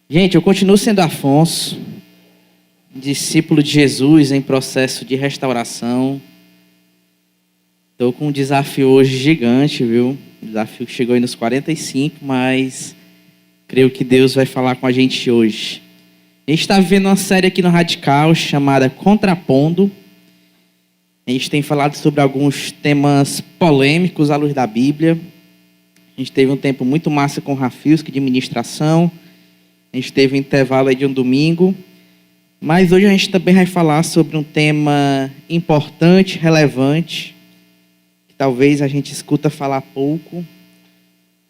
Gente, eu continuo sendo Afonso, discípulo de Jesus em processo de restauração. Estou com um desafio hoje gigante, viu? Desafio que chegou aí nos 45, mas creio que Deus vai falar com a gente hoje. A gente está vivendo uma série aqui no Radical chamada Contrapondo. A gente tem falado sobre alguns temas polêmicos à luz da Bíblia. A gente teve um tempo muito massa com o Rafilski de ministração. A gente teve um intervalo aí de um domingo. Mas hoje a gente também vai falar sobre um tema importante, relevante, que talvez a gente escuta falar pouco,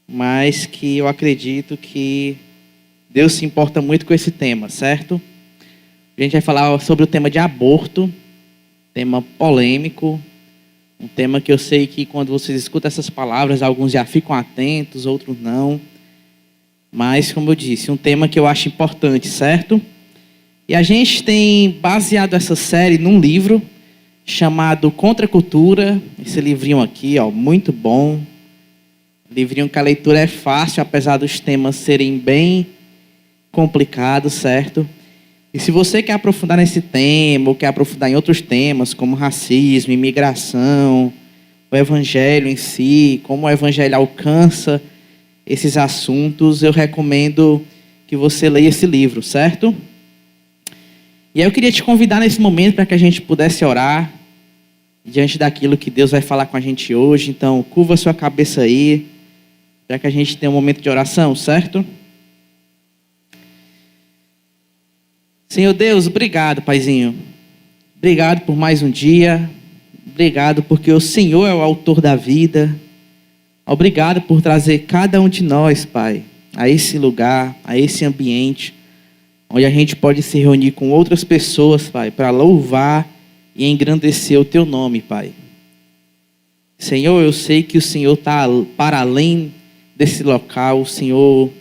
mas que eu acredito que Deus se importa muito com esse tema, certo? A gente vai falar sobre o tema de aborto, tema polêmico, um tema que eu sei que quando vocês escutam essas palavras, alguns já ficam atentos, outros não. Mas, como eu disse, um tema que eu acho importante, certo? E a gente tem baseado essa série num livro chamado Contra a Cultura. Esse livrinho aqui, ó, muito bom. Livrinho que a leitura é fácil, apesar dos temas serem bem complicados, certo? E se você quer aprofundar nesse tema, ou quer aprofundar em outros temas, como racismo, imigração, o evangelho em si, como o evangelho alcança esses assuntos, eu recomendo que você leia esse livro, certo? E aí eu queria te convidar nesse momento para que a gente pudesse orar diante daquilo que Deus vai falar com a gente hoje. Então, curva a sua cabeça aí, para que a gente tenha um momento de oração, certo? Senhor Deus, obrigado, Paizinho. Obrigado por mais um dia. Obrigado porque o Senhor é o autor da vida. Obrigado por trazer cada um de nós, Pai, a esse lugar, a esse ambiente, onde a gente pode se reunir com outras pessoas, Pai, para louvar e engrandecer o Teu nome, Pai. Senhor, eu sei que o Senhor está para além desse local, o Senhor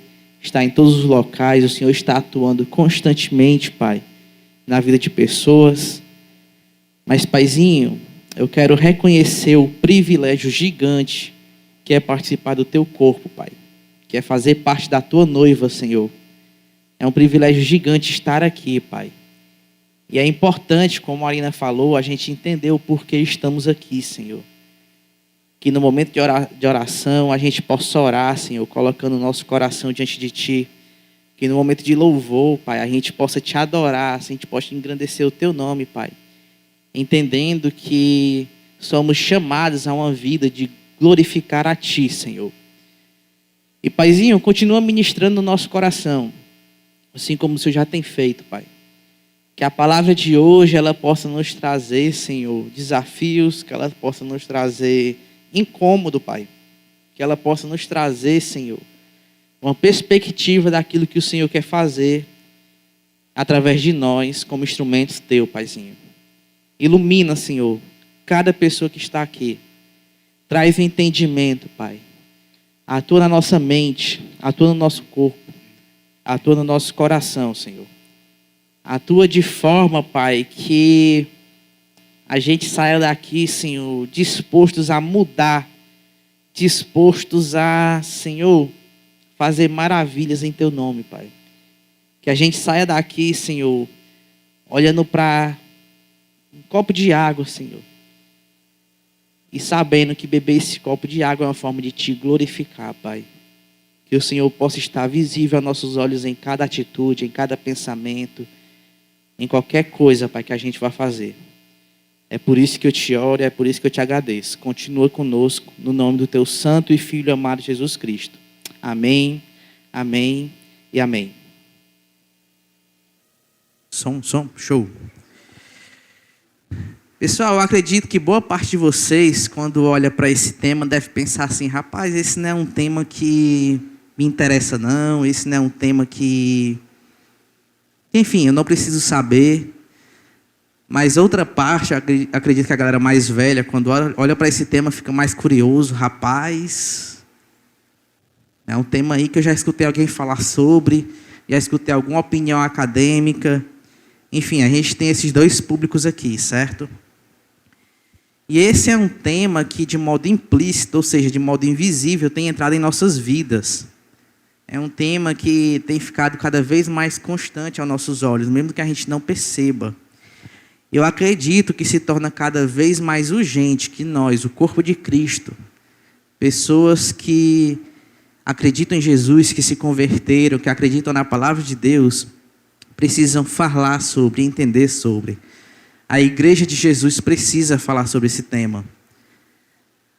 está em todos os locais, o Senhor está atuando constantemente, Pai, na vida de pessoas. Mas, Paizinho, eu quero reconhecer o privilégio gigante que é participar do Teu corpo, Pai, que é fazer parte da Tua noiva, Senhor. É um privilégio gigante estar aqui, Pai. E é importante, como a Arina falou, a gente entender o porquê estamos aqui, Senhor. Que no momento de oração a gente possa orar, Senhor, colocando o nosso coração diante de Ti. Que no momento de louvor, Pai, a gente possa Te adorar, a gente possa engrandecer o Teu nome, Pai. Entendendo que somos chamados a uma vida de glorificar a Ti, Senhor. E, Paizinho, continua ministrando no nosso coração, assim como o Senhor já tem feito, Pai. Que a palavra de hoje, ela possa nos trazer, Senhor, desafios, que ela possa nos trazer incômodo, Pai. Que ela possa nos trazer, Senhor, uma perspectiva daquilo que o Senhor quer fazer através de nós, como instrumentos Teu, Paizinho. Ilumina, Senhor, cada pessoa que está aqui. Traz entendimento, Pai. Atua na nossa mente, atua no nosso corpo, atua no nosso coração, Senhor. Atua de forma, Pai, que a gente saia daqui, Senhor, dispostos a mudar, dispostos a, Senhor, fazer maravilhas em Teu nome, Pai. Que a gente saia daqui, Senhor, olhando para um copo de água, Senhor, e sabendo que beber esse copo de água é uma forma de Te glorificar, Pai. Que o Senhor possa estar visível a nossos olhos em cada atitude, em cada pensamento, em qualquer coisa, Pai, que a gente vai fazer. É por isso que eu Te oro, é por isso que eu Te agradeço. Continua conosco, no nome do Teu Santo e Filho amado Jesus Cristo. Amém, amém e amém. Som, show. Pessoal, eu acredito que boa parte de vocês, quando olha para esse tema, deve pensar assim: rapaz, esse não é um tema que me interessa não, esse não é um tema que... Enfim, eu não preciso saber. Mas outra parte, eu acredito que a galera mais velha, quando olha para esse tema, fica mais curioso. Rapaz, é um tema aí que eu já escutei alguém falar sobre, já escutei alguma opinião acadêmica. Enfim, a gente tem esses dois públicos aqui, certo? E esse é um tema que, de modo implícito, ou seja, de modo invisível, tem entrado em nossas vidas. é um tema que tem ficado cada vez mais constante aos nossos olhos, mesmo que a gente não perceba. Eu acredito que se torna cada vez mais urgente que nós, o corpo de Cristo, pessoas que acreditam em Jesus, que se converteram, que acreditam na palavra de Deus, precisam falar sobre, entender sobre. A igreja de Jesus precisa falar sobre esse tema.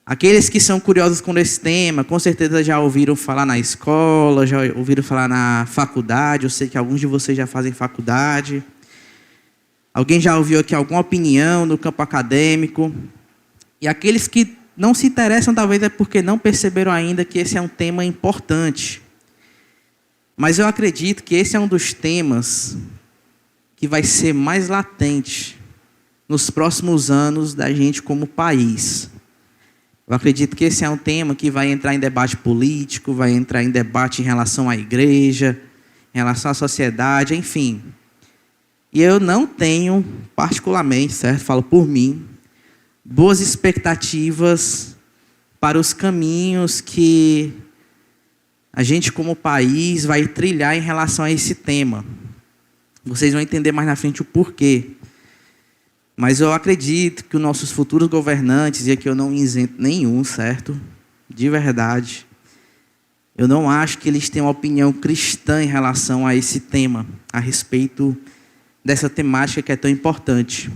Aqueles que são curiosos com esse tema, com certeza já ouviram falar na escola, já ouviram falar na faculdade. Eu sei que alguns de vocês já fazem faculdade. Alguém já ouviu aqui alguma opinião no campo acadêmico? E aqueles que não se interessam, talvez é porque não perceberam ainda que esse é um tema importante. Mas eu acredito que esse é um dos temas que vai ser mais latente nos próximos anos da gente como país. Eu acredito que esse é um tema que vai entrar em debate político, vai entrar em debate em relação à igreja, em relação à sociedade, enfim. E eu não tenho, particularmente, certo? Falo por mim, boas expectativas para os caminhos que a gente, como país, vai trilhar em relação a esse tema. Vocês vão entender mais na frente o porquê. Mas eu acredito que os nossos futuros governantes, e aqui eu não isento nenhum, certo? De verdade. Eu não acho que eles tenham uma opinião cristã em relação a esse tema, a respeito dessa temática que é tão importante.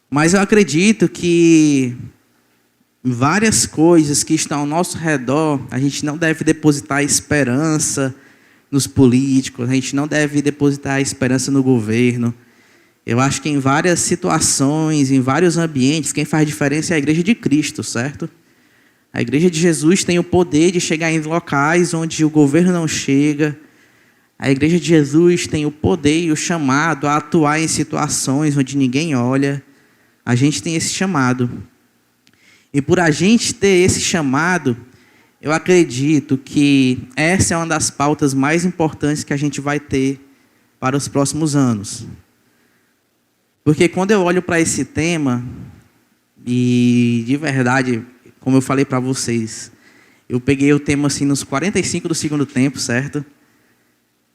Mas eu acredito que várias coisas que estão ao nosso redor, a gente não deve depositar esperança nos políticos, a gente não deve depositar esperança no governo. Eu acho que em várias situações, em vários ambientes, quem faz diferença é a igreja de Cristo, certo? A igreja de Jesus tem o poder de chegar em locais onde o governo não chega. A igreja de Jesus tem o poder e o chamado a atuar em situações onde ninguém olha. A gente tem esse chamado. E por a gente ter esse chamado, eu acredito que essa é uma das pautas mais importantes que a gente vai ter para os próximos anos. Porque quando eu olho para esse tema, e de verdade, como eu falei para vocês, eu peguei o tema assim nos 45 do segundo tempo, certo?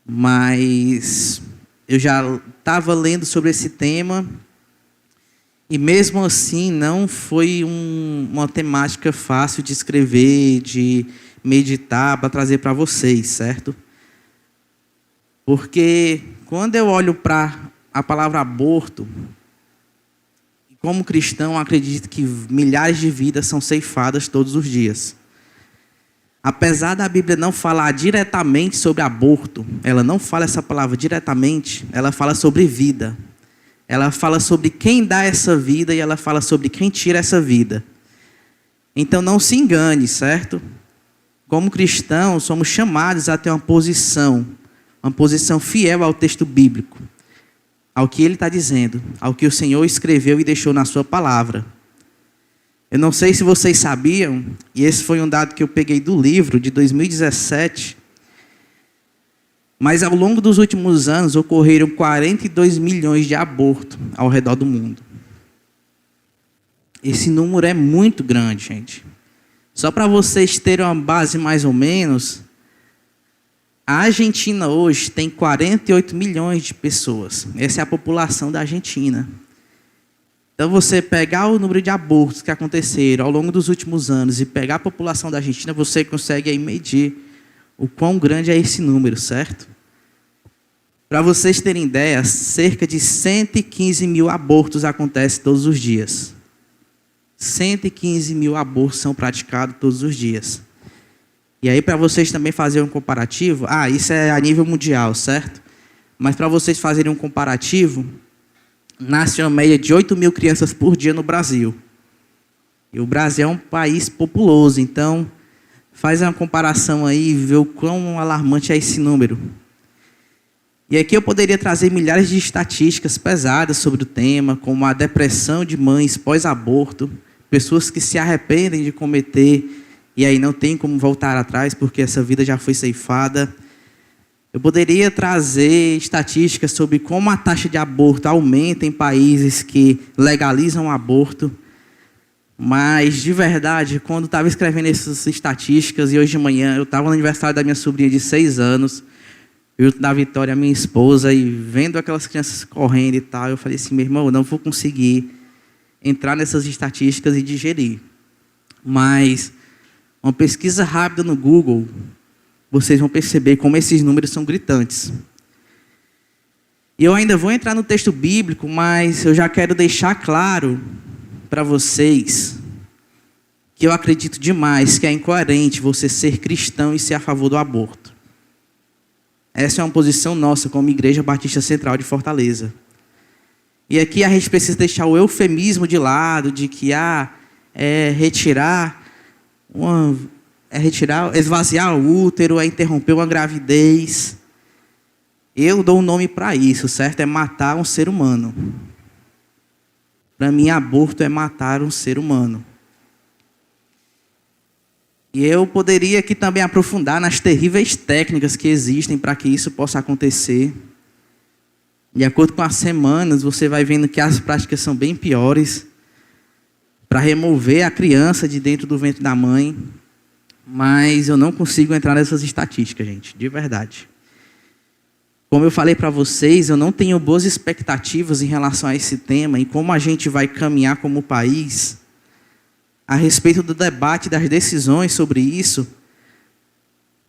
Mas eu já estava lendo sobre esse tema e mesmo assim não foi uma temática fácil de escrever, de meditar, para trazer para vocês, certo? Porque quando eu olho para a palavra aborto, como cristão, acredito que milhares de vidas são ceifadas todos os dias. Apesar da Bíblia não falar diretamente sobre aborto, ela não fala essa palavra diretamente, ela fala sobre vida. Ela fala sobre quem dá essa vida e ela fala sobre quem tira essa vida. Então não se engane, certo? Como cristãos, somos chamados a ter uma posição fiel ao texto bíblico, ao que ele está dizendo, ao que o Senhor escreveu e deixou na sua palavra. Eu não sei se vocês sabiam, e esse foi um dado que eu peguei do livro de 2017, mas ao longo dos últimos anos ocorreram 42 milhões de abortos ao redor do mundo. Esse número é muito grande, gente. Só para vocês terem uma base mais ou menos, a Argentina hoje tem 48 milhões de pessoas. Essa é a população da Argentina. Então, você pegar o número de abortos que aconteceram ao longo dos últimos anos e pegar a população da Argentina, você consegue aí medir o quão grande é esse número, certo? Para vocês terem ideia, cerca de 115 mil abortos acontecem todos os dias. 115 mil abortos são praticados todos os dias. E aí, para vocês também fazerem um comparativo, isso é a nível mundial, certo? Mas para vocês fazerem um comparativo, nasce uma média de 8 mil crianças por dia no Brasil. E o Brasil é um país populoso, então faz uma comparação aí e vê o quão alarmante é esse número. E aqui eu poderia trazer milhares de estatísticas pesadas sobre o tema, como a depressão de mães pós-aborto, pessoas que se arrependem de cometer e aí não tem como voltar atrás porque essa vida já foi ceifada. Eu poderia trazer estatísticas sobre como a taxa de aborto aumenta em países que legalizam o aborto. Mas, de verdade, quando estava escrevendo essas estatísticas, e hoje de manhã eu estava no aniversário da minha sobrinha de 6 anos, eu da Vitória, minha esposa, e vendo aquelas crianças correndo e tal, eu falei assim, meu irmão, eu não vou conseguir entrar nessas estatísticas e digerir. Mas, uma pesquisa rápida no Google, vocês vão perceber como esses números são gritantes. E eu ainda vou entrar no texto bíblico, mas eu já quero deixar claro para vocês que eu acredito demais que é incoerente você ser cristão e ser a favor do aborto. Essa é uma posição nossa como Igreja Batista Central de Fortaleza. E aqui a gente precisa deixar o eufemismo de lado, de que esvaziar o útero, é interromper uma gravidez. Eu dou um nome para isso, certo? É matar um ser humano. Para mim, aborto é matar um ser humano. E eu poderia aqui também aprofundar nas terríveis técnicas que existem para que isso possa acontecer. De acordo com as semanas, você vai vendo que as práticas são bem piores para remover a criança de dentro do ventre da mãe. Mas eu não consigo entrar nessas estatísticas, gente, de verdade. Como eu falei para vocês, eu não tenho boas expectativas em relação a esse tema e como a gente vai caminhar como país a respeito do debate das decisões sobre isso,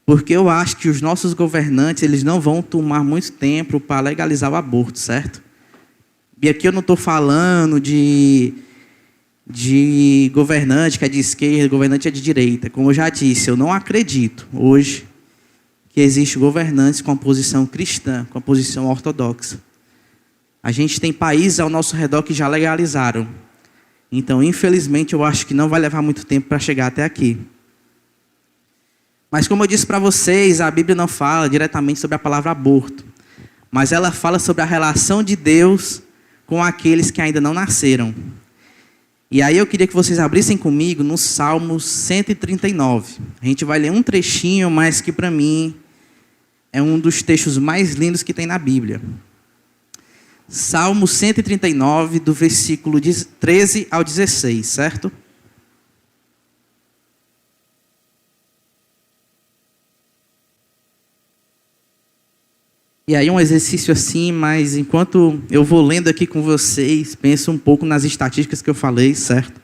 porque eu acho que os nossos governantes eles não vão tomar muito tempo para legalizar o aborto, certo? E aqui eu não estou falando de governante que é de esquerda, governante é de direita. Como eu já disse, eu não acredito hoje que existe governantes com a posição cristã, com a posição ortodoxa. A gente tem países ao nosso redor que já legalizaram. Então, infelizmente, eu acho que não vai levar muito tempo para chegar até aqui. Mas como eu disse para vocês, a Bíblia não fala diretamente sobre a palavra aborto. Mas ela fala sobre a relação de Deus com aqueles que ainda não nasceram. E aí eu queria que vocês abrissem comigo no Salmo 139. A gente vai ler um trechinho, mas que para mim é um dos textos mais lindos que tem na Bíblia. Salmo 139, do versículo 13 ao 16, certo? E aí um exercício assim, mas enquanto eu vou lendo aqui com vocês, penso um pouco nas estatísticas que eu falei, certo?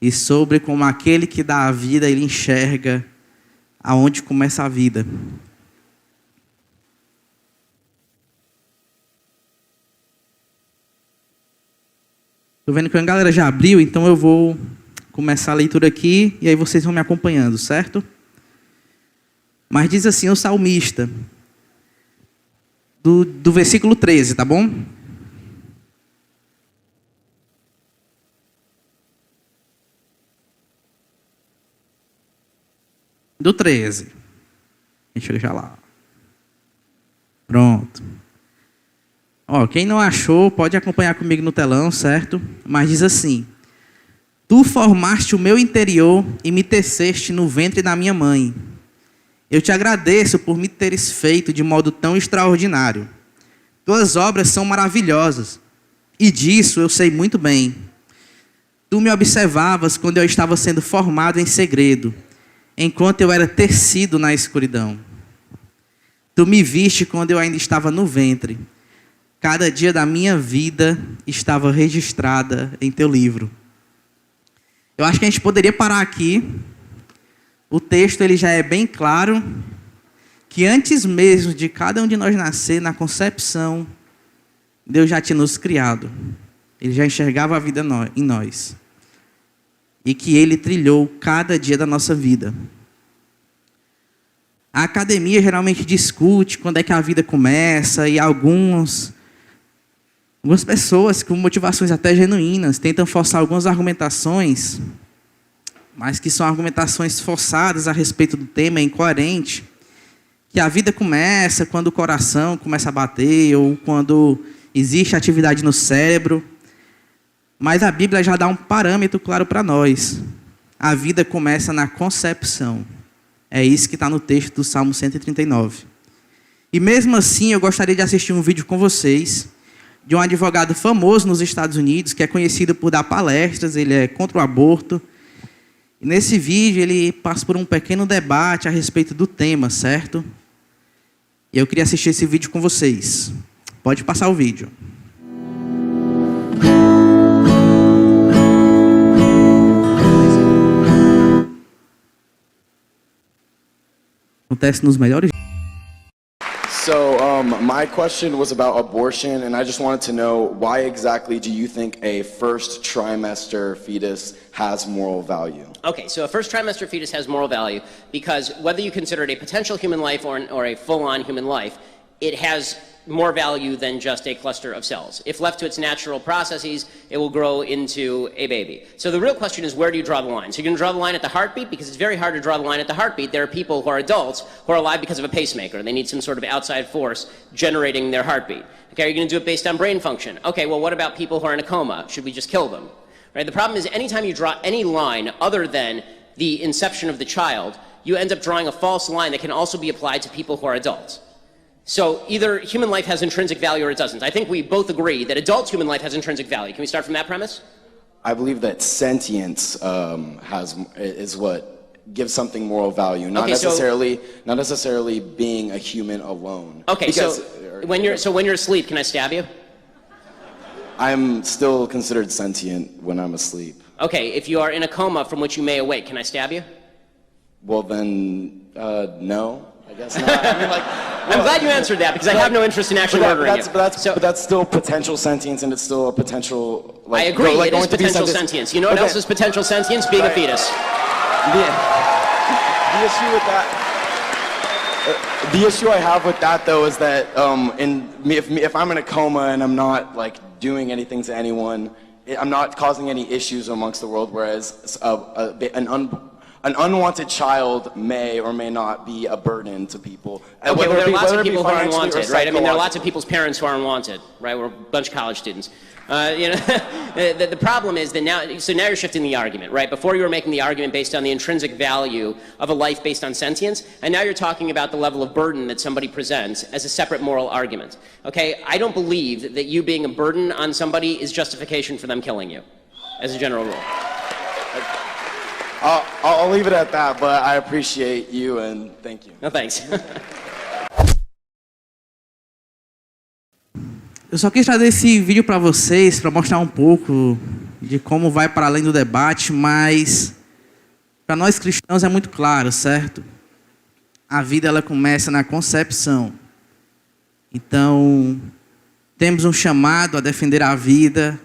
E sobre como aquele que dá a vida, ele enxerga aonde começa a vida. Estou vendo que a galera já abriu, então eu vou começar a leitura aqui e aí vocês vão me acompanhando, certo? Mas diz assim o salmista, do versículo 13, tá bom? Do 13. Deixa eu já lá. Pronto. Ó, quem não achou, pode acompanhar comigo no telão, certo? Mas diz assim: Tu formaste o meu interior e me teceste no ventre da minha mãe. Eu te agradeço por me teres feito de modo tão extraordinário. Tuas obras são maravilhosas, e disso eu sei muito bem. Tu me observavas quando eu estava sendo formado em segredo, enquanto eu era tecido na escuridão. Tu me viste quando eu ainda estava no ventre. Cada dia da minha vida estava registrada em teu livro. Eu acho que a gente poderia parar aqui. O texto ele já é bem claro que antes mesmo de cada um de nós nascer, na concepção, Deus já tinha nos criado. Ele já enxergava a vida em nós. E que Ele trilhou cada dia da nossa vida. A academia geralmente discute quando é que a vida começa e algumas pessoas com motivações até genuínas tentam forçar algumas argumentações, mas que são argumentações forçadas a respeito do tema, incoerente, que a vida começa quando o coração começa a bater ou quando existe atividade no cérebro. Mas a Bíblia já dá um parâmetro claro para nós. A vida começa na concepção. É isso que está no texto do Salmo 139. E mesmo assim, eu gostaria de assistir um vídeo com vocês de um advogado famoso nos Estados Unidos, que é conhecido por dar palestras, ele é contra o aborto. E nesse vídeo ele passa por um pequeno debate a respeito do tema, certo? E eu queria assistir esse vídeo com vocês. Pode passar o vídeo. Acontece nos melhores. So, my question was about abortion, and I just wanted to know, why exactly do you think a first trimester fetus has moral value? Okay, so a first trimester fetus has moral value because whether you consider it a potential human life or a full-on human life, it has more value than just a cluster of cells. If left to its natural processes, it will grow into a baby. So the real question is, where do you draw the line? So you're going to draw the line at the heartbeat, because it's very hard to draw the line at the heartbeat. There are people who are adults who are alive because of a pacemaker. They need some sort of outside force generating their heartbeat. Okay, are you going to do it based on brain function? Okay, well, what about people who are in a coma? Should we just kill them? Right? The problem is, anytime you draw any line other than the inception of the child, you end up drawing a false line that can also be applied to people who are adults. So either human life has intrinsic value or it doesn't. I think we both agree that adult human life has intrinsic value. Can we start from that premise? I believe that sentience is what gives something moral value, not necessarily being a human alone. Okay, because, when you're asleep, can I stab you? I'm still considered sentient when I'm asleep. Okay, if you are in a coma from which you may awake, can I stab you? Well then, no. I guess not. I mean, I'm glad you answered that, because I have no interest in actually murdering you. But that's still potential sentience, and it's still a potential. I agree. It is potential sentience. You know what else is potential sentience? Being a fetus. The issue with that. The issue I have with that, though, is that if I'm in a coma and I'm not doing anything to anyone, I'm not causing any issues amongst the world. Whereas an unwanted child may or may not be a burden to people. Okay, well, there are lots of people who are unwanted, right? I mean, there are lots of people's parents who are unwanted, right? We're a bunch of college students. The problem is that now you're shifting the argument, right? Before you were making the argument based on the intrinsic value of a life based on sentience, and now you're talking about the level of burden that somebody presents as a separate moral argument. Okay, I don't believe that you being a burden on somebody is justification for them killing you, as a general rule. I'll leave it at that, but I appreciate you and thank you. No, thanks. Eu só quis trazer esse vídeo para vocês, para mostrar um pouco de como vai para além do debate, mas para nós cristãos é muito claro, certo? A vida ela começa na concepção. Então, temos um chamado a defender a vida,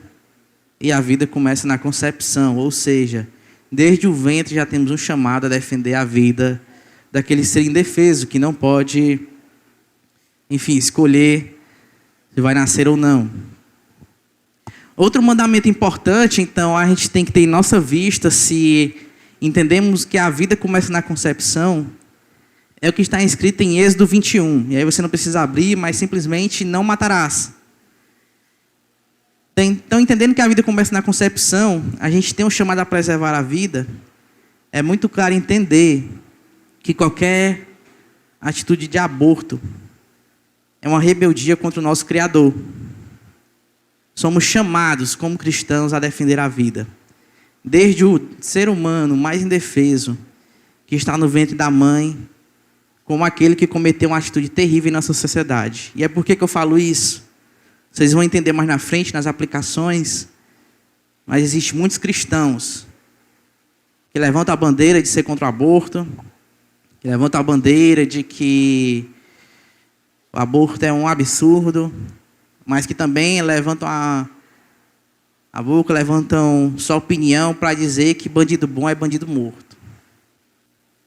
e a vida começa na concepção, ou seja, desde o ventre já temos um chamado a defender a vida daquele ser indefeso, que não pode, enfim, escolher se vai nascer ou não. Outro mandamento importante, então, a gente tem que ter em nossa vista, se entendemos que a vida começa na concepção, é o que está escrito em Êxodo 21. E aí você não precisa abrir, mas simplesmente não matarás. Então, entendendo que a vida começa na concepção, a gente tem um chamado a preservar a vida. É muito claro entender que qualquer atitude de aborto é uma rebeldia contra o nosso Criador. Somos chamados, como cristãos, a defender a vida. Desde o ser humano mais indefeso, que está no ventre da mãe, como aquele que cometeu uma atitude terrível em nossa sociedade. E é por que eu falo isso? Vocês vão entender mais na frente, nas aplicações. Mas existem muitos cristãos que levantam a bandeira de ser contra o aborto, que levantam a bandeira de que o aborto é um absurdo, mas que também levantam a boca, levantam sua opinião para dizer que bandido bom é bandido morto.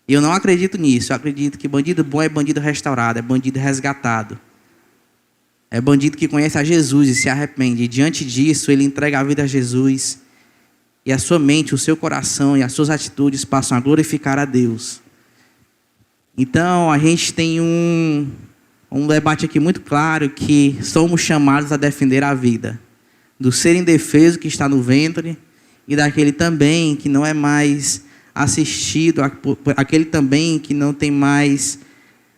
E eu não acredito nisso. Eu acredito que bandido bom é bandido restaurado, é bandido resgatado. É bandido que conhece a Jesus e se arrepende. E diante disso, ele entrega a vida a Jesus. E a sua mente, o seu coração e as suas atitudes passam a glorificar a Deus. Então, a gente tem um debate aqui muito claro que somos chamados a defender a vida. Do ser indefeso que está no ventre e daquele também que não é mais assistido, aquele também que não tem mais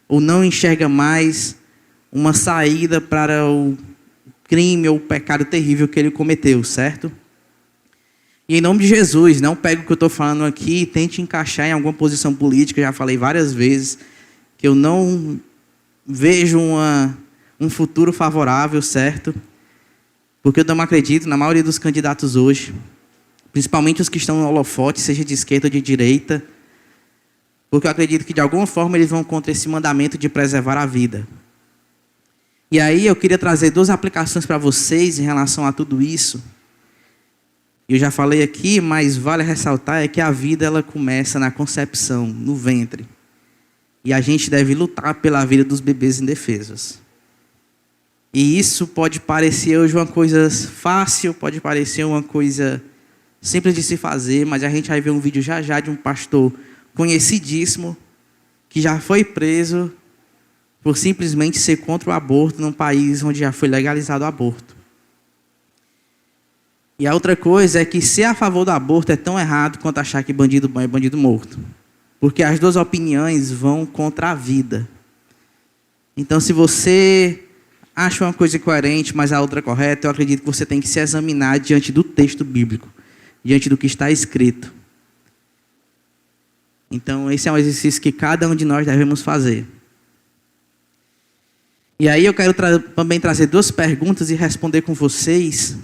ou não enxerga mais uma saída para o crime ou pecado terrível que ele cometeu, certo? E em nome de Jesus, não pegue o que eu estou falando aqui e tente encaixar em alguma posição política. Eu já falei várias vezes que eu não vejo um futuro favorável, certo? Porque eu não acredito na maioria dos candidatos hoje, principalmente os que estão no holofote, seja de esquerda ou de direita, porque eu acredito que de alguma forma eles vão contra esse mandamento de preservar a vida. E aí eu queria trazer 2 aplicações para vocês em relação a tudo isso. Eu já falei aqui, mas vale ressaltar é que a vida ela começa na concepção, no ventre. E a gente deve lutar pela vida dos bebês indefesos. E isso pode parecer hoje uma coisa fácil, pode parecer uma coisa simples de se fazer, mas a gente vai ver um vídeo já já de um pastor conhecidíssimo que já foi preso por simplesmente ser contra o aborto num país onde já foi legalizado o aborto. E a outra coisa é que ser a favor do aborto é tão errado quanto achar que bandido bom é bandido morto. Porque as 2 opiniões vão contra a vida. Então, se você acha uma coisa coerente, mas a outra correta, eu acredito que você tem que se examinar diante do texto bíblico, diante do que está escrito. Então, esse é um exercício que cada um de nós devemos fazer. E aí eu quero também trazer 2 perguntas e responder com vocês.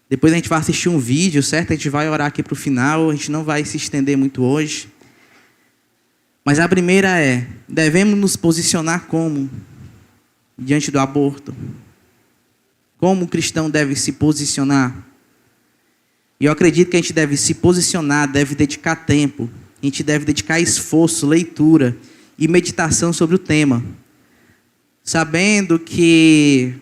Depois a gente vai assistir um vídeo, certo? A gente vai orar aqui para o final, a gente não vai se estender muito hoje. Mas a primeira é, devemos nos posicionar como diante do aborto? Como o cristão deve se posicionar? E eu acredito que a gente deve se posicionar, deve dedicar tempo, a gente deve dedicar esforço, leitura e meditação sobre o tema. Sabendo que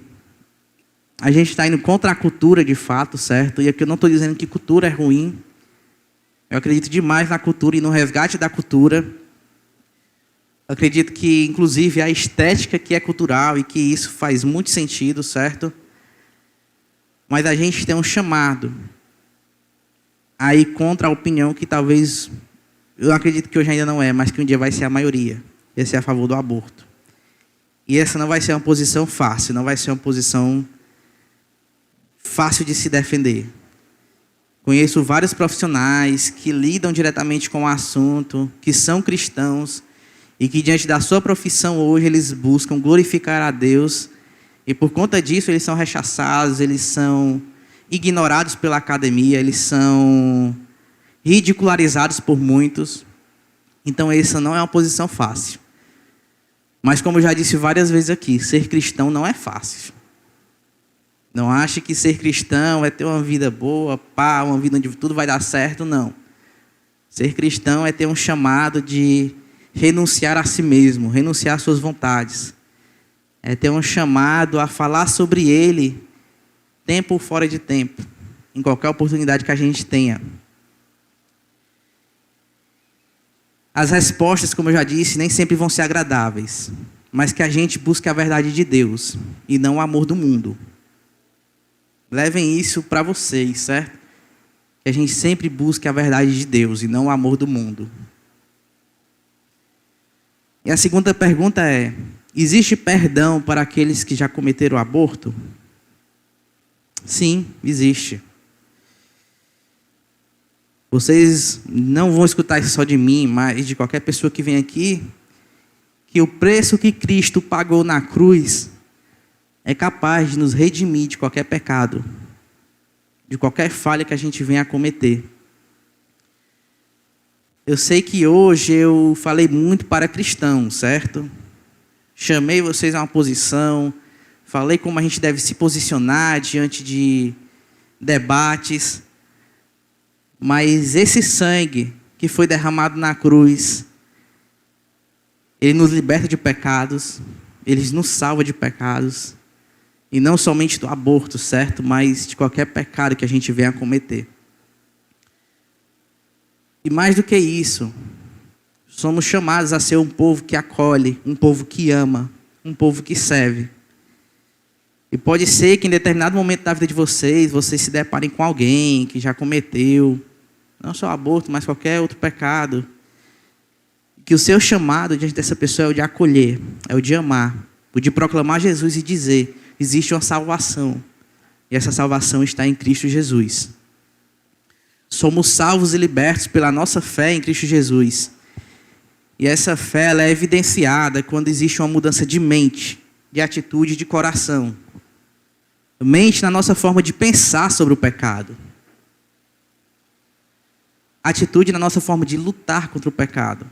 a gente está indo contra a cultura de fato, certo? E aqui eu não estou dizendo que cultura é ruim. Eu acredito demais na cultura e no resgate da cultura. Eu acredito que, inclusive, a estética que é cultural e que isso faz muito sentido, certo? Mas a gente tem um chamado a ir contra a opinião que talvez, eu acredito que hoje ainda não é, mas que um dia vai ser a maioria. Vai ser a favor do aborto. E essa não vai ser uma posição fácil, não vai ser uma posição fácil de se defender. Conheço vários profissionais que lidam diretamente com o assunto, que são cristãos, e que diante da sua profissão hoje eles buscam glorificar a Deus, e por conta disso eles são rechaçados, eles são ignorados pela academia, eles são ridicularizados por muitos. Então essa não é uma posição fácil. Mas como eu já disse várias vezes aqui, ser cristão não é fácil. Não ache que ser cristão é ter uma vida boa, uma vida onde tudo vai dar certo, não. Ser cristão é ter um chamado de renunciar a si mesmo, renunciar às suas vontades. É ter um chamado a falar sobre Ele, tempo fora de tempo, em qualquer oportunidade que a gente tenha. As respostas, como eu já disse, nem sempre vão ser agradáveis, mas que a gente busque a verdade de Deus e não o amor do mundo. Levem isso para vocês, certo? Que a gente sempre busque a verdade de Deus e não o amor do mundo. E a segunda pergunta é: existe perdão para aqueles que já cometeram aborto? Sim, existe. Vocês não vão escutar isso só de mim, mas de qualquer pessoa que vem aqui, que o preço que Cristo pagou na cruz é capaz de nos redimir de qualquer pecado, de qualquer falha que a gente venha a cometer. Eu sei que hoje eu falei muito para cristãos, certo? Chamei vocês a uma posição, falei como a gente deve se posicionar diante de debates, mas esse sangue que foi derramado na cruz, ele nos liberta de pecados, ele nos salva de pecados, e não somente do aborto, certo? Mas de qualquer pecado que a gente venha a cometer. E mais do que isso, somos chamados a ser um povo que acolhe, um povo que ama, um povo que serve. E pode ser que em determinado momento da vida de vocês se deparem com alguém que já cometeu, não só aborto, mas qualquer outro pecado. Que o seu chamado diante dessa pessoa é o de acolher, é o de amar, o de proclamar Jesus e dizer: existe uma salvação. E essa salvação está em Cristo Jesus. Somos salvos e libertos pela nossa fé em Cristo Jesus. E essa fé ela é evidenciada quando existe uma mudança de mente, de atitude e de coração. Mente na nossa forma de pensar sobre o pecado. Atitude na nossa forma de lutar contra o pecado.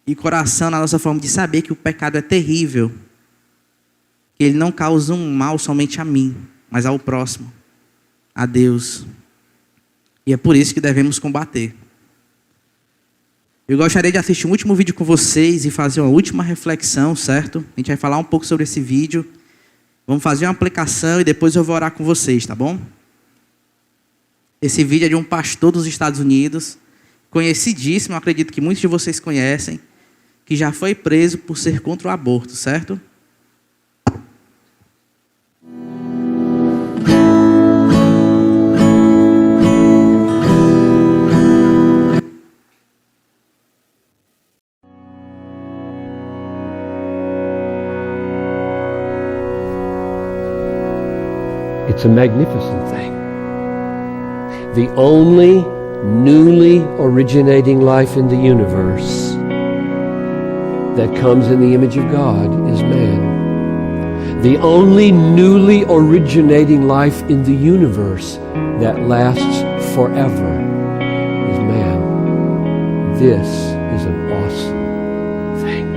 E coração na nossa forma de saber que o pecado é terrível. Que ele não causa um mal somente a mim, mas ao próximo, a Deus. E é por isso que devemos combater. Eu gostaria de assistir um último vídeo com vocês e fazer uma última reflexão, certo? A gente vai falar um pouco sobre esse vídeo. Vamos fazer uma aplicação e depois eu vou orar com vocês, tá bom? Esse vídeo é de um pastor dos Estados Unidos, conhecidíssimo, acredito que muitos de vocês conhecem, que já foi preso por ser contra o aborto, certo? It's a magnificent thing. The only newly originating life in the universe that comes in the image of God is man. The only newly originating life in the universe that lasts forever is man. This is an awesome thing.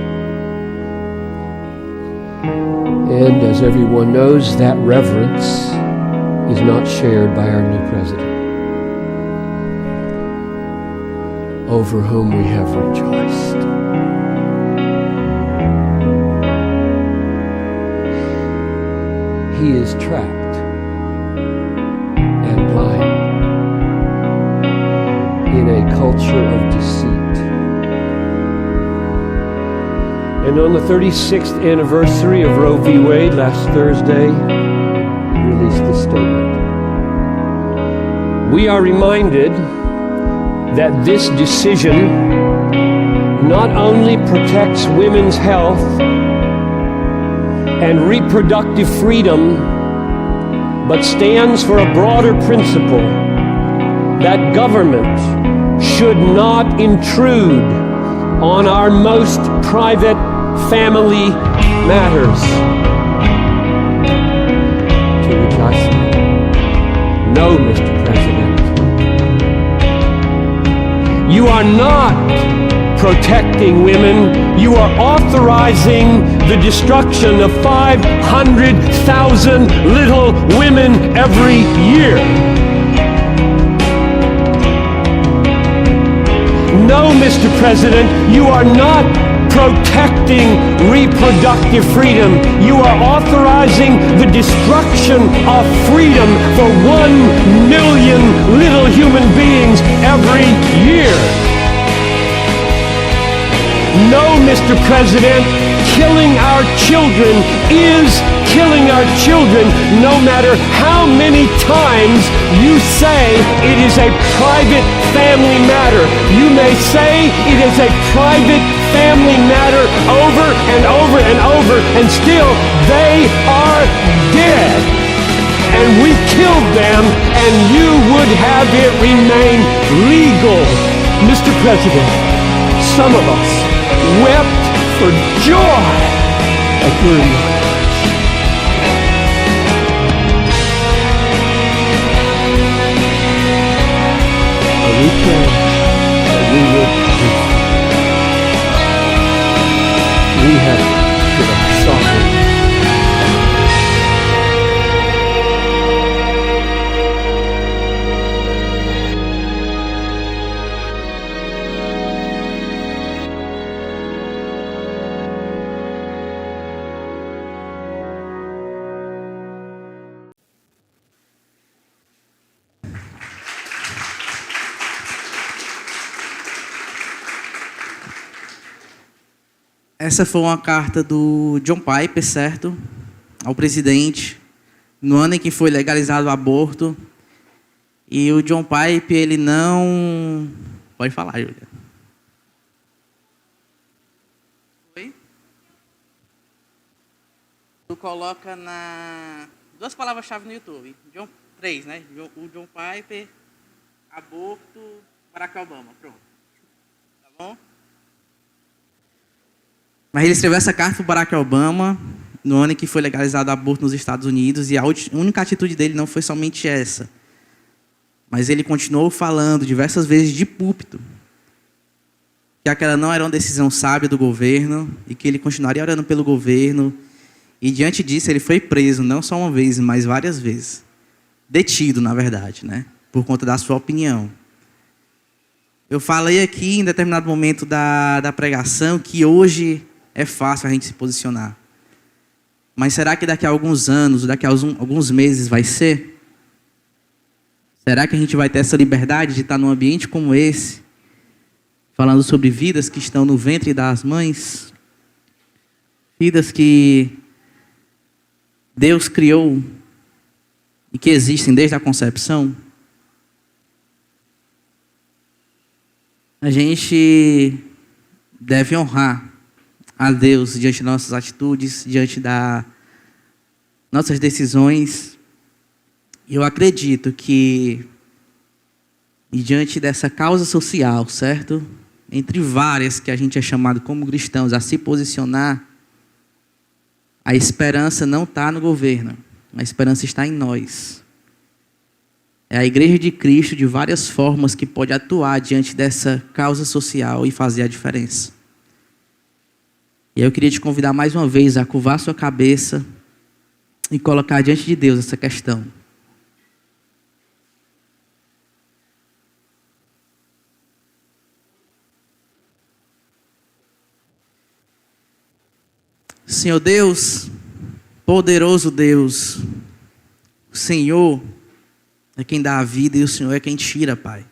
And as everyone knows, that reverence is not shared by our new president, over whom we have rejoiced. He is trapped and blind in a culture of deceit. And on the 36th anniversary of Roe v. Wade last Thursday, he released this statement. We are reminded that this decision not only protects women's health and reproductive freedom, but stands for a broader principle that government should not intrude on our most private family matters. To which I say, no, Mr. President. You are not protecting women. You are authorizing the destruction of 500,000 little women every year. No, Mr. President, you are not protecting reproductive freedom. You are authorizing the destruction of freedom for 1 million little human beings every year. No, Mr. President, killing our children is killing our children, no matter how many times you say it is a private family matter. You may say it is a private family matter over and over and over, and still they are dead. And we killed them, and you would have it remain legal. Mr. President, some of us wept for joy at your emergence. We pray that we would we have suffered. Essa foi uma carta do John Piper, certo? Ao presidente, no ano em que foi legalizado o aborto. E o John Piper, ele não... Pode falar, Júlia. Oi? Tu coloca duas palavras-chave no YouTube. Três, né? O John Piper, aborto, Barack Obama. Pronto. Tá bom? Mas ele escreveu essa carta para o Barack Obama no ano em que foi legalizado o aborto nos Estados Unidos, e a única atitude dele não foi somente essa. Mas ele continuou falando diversas vezes de púlpito que aquela não era uma decisão sábia do governo e que ele continuaria orando pelo governo. E diante disso ele foi preso, não só uma vez, mas várias vezes. Detido, na verdade, né? Por conta da sua opinião. Eu falei aqui em determinado momento da pregação que hoje é fácil a gente se posicionar. Mas será que daqui a alguns anos, daqui a alguns meses vai ser? Será que a gente vai ter essa liberdade de estar num ambiente como esse, falando sobre vidas que estão no ventre das mães? Vidas que Deus criou e que existem desde a concepção? A gente deve honrar a Deus diante das nossas atitudes, diante das nossas decisões. E eu acredito que, diante dessa causa social, certo? Entre várias que a gente é chamado como cristãos a se posicionar, a esperança não está no governo, a esperança está em nós. É a Igreja de Cristo, de várias formas, que pode atuar diante dessa causa social e fazer a diferença. E eu queria te convidar mais uma vez a curvar sua cabeça e colocar diante de Deus essa questão. Senhor Deus, poderoso Deus, o Senhor é quem dá a vida e o Senhor é quem tira, Pai.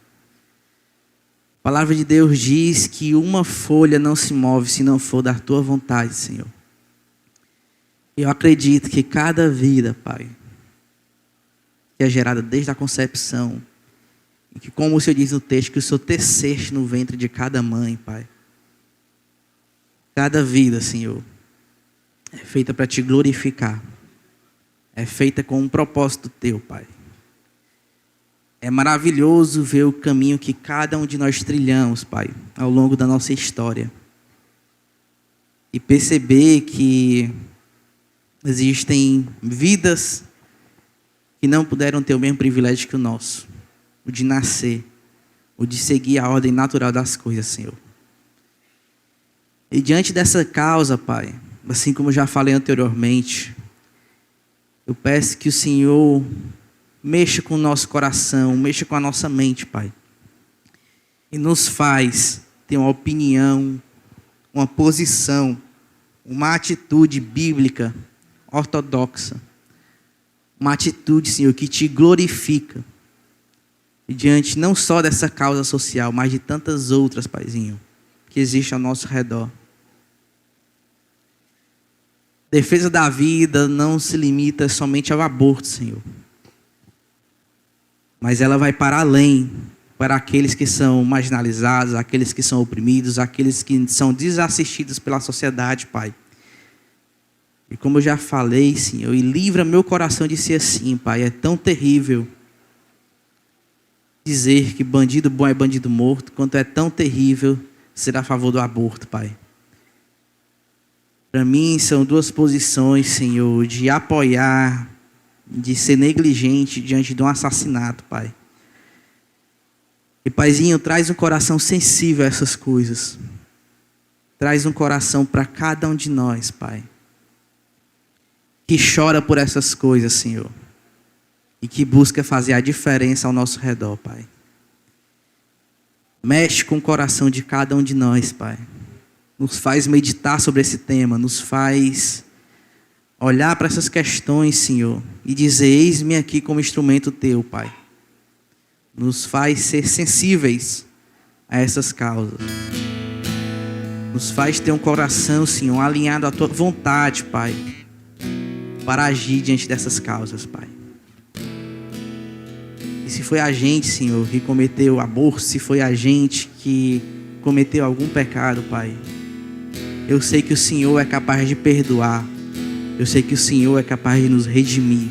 A palavra de Deus diz que uma folha não se move se não for da Tua vontade, Senhor. Eu acredito que cada vida, Pai, que é gerada desde a concepção, e que, como o Senhor diz no texto, que o Senhor teceste no ventre de cada mãe, Pai. Cada vida, Senhor, é feita para Te glorificar. É feita com um propósito Teu, Pai. É maravilhoso ver o caminho que cada um de nós trilhamos, Pai, ao longo da nossa história. E perceber que existem vidas que não puderam ter o mesmo privilégio que o nosso. O de nascer, o de seguir a ordem natural das coisas, Senhor. E diante dessa causa, Pai, assim como eu já falei anteriormente, eu peço que o Senhor mexa com o nosso coração, mexa com a nossa mente, Pai. E nos faz ter uma opinião, uma posição, uma atitude bíblica, ortodoxa. Uma atitude, Senhor, que Te glorifica. E diante não só dessa causa social, mas de tantas outras, Paizinho, que existem ao nosso redor. A defesa da vida não se limita somente ao aborto, Senhor. Mas ela vai para além, para aqueles que são marginalizados, aqueles que são oprimidos, aqueles que são desassistidos pela sociedade, Pai. E como eu já falei, Senhor, e livra meu coração de ser assim, Pai. É tão terrível dizer que bandido bom é bandido morto, quanto é tão terrível ser a favor do aborto, Pai. Para mim são duas posições, Senhor, de apoiar, de ser negligente diante de um assassinato, Pai. E, Paizinho, traz um coração sensível a essas coisas. Traz um coração para cada um de nós, Pai, que chora por essas coisas, Senhor, e que busca fazer a diferença ao nosso redor, Pai. Mexe com o coração de cada um de nós, Pai. Nos faz meditar sobre esse tema, nos faz olhar para essas questões, Senhor, e dizer: eis-me aqui como instrumento Teu, Pai. Nos faz ser sensíveis a essas causas. Nos faz ter um coração, Senhor, alinhado à Tua vontade, Pai, para agir diante dessas causas, Pai. E se foi a gente, Senhor, que cometeu aborto, se foi a gente que cometeu algum pecado, Pai, eu sei que o Senhor é capaz de perdoar. Eu sei que o Senhor é capaz de nos redimir.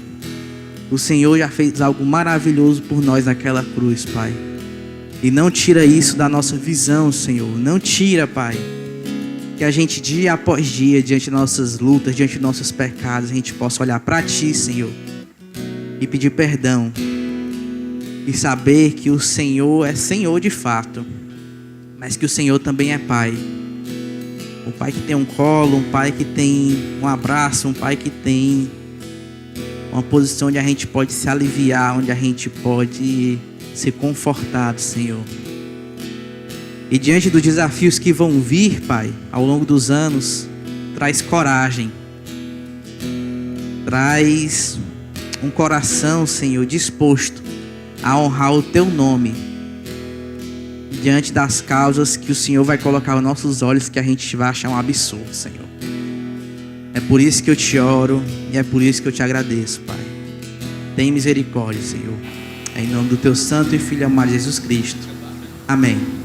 O Senhor já fez algo maravilhoso por nós naquela cruz, Pai. E não tira isso da nossa visão, Senhor. Não tira, Pai. Que a gente, dia após dia, diante das nossas lutas, diante dos nossos pecados, a gente possa olhar para Ti, Senhor, e pedir perdão. E saber que o Senhor é Senhor de fato, mas que o Senhor também é Pai. Um Pai que tem um colo, um Pai que tem um abraço, um Pai que tem uma posição onde a gente pode se aliviar, onde a gente pode ser confortado, Senhor. E diante dos desafios que vão vir, Pai, ao longo dos anos, traz coragem. Traz um coração, Senhor, disposto a honrar o Teu nome diante das causas que o Senhor vai colocar aos nossos olhos, que a gente vai achar um absurdo, Senhor. É por isso que eu te oro e é por isso que eu te agradeço, Pai. Tem misericórdia, Senhor. Em nome do Teu santo e filho amado Jesus Cristo. Amém.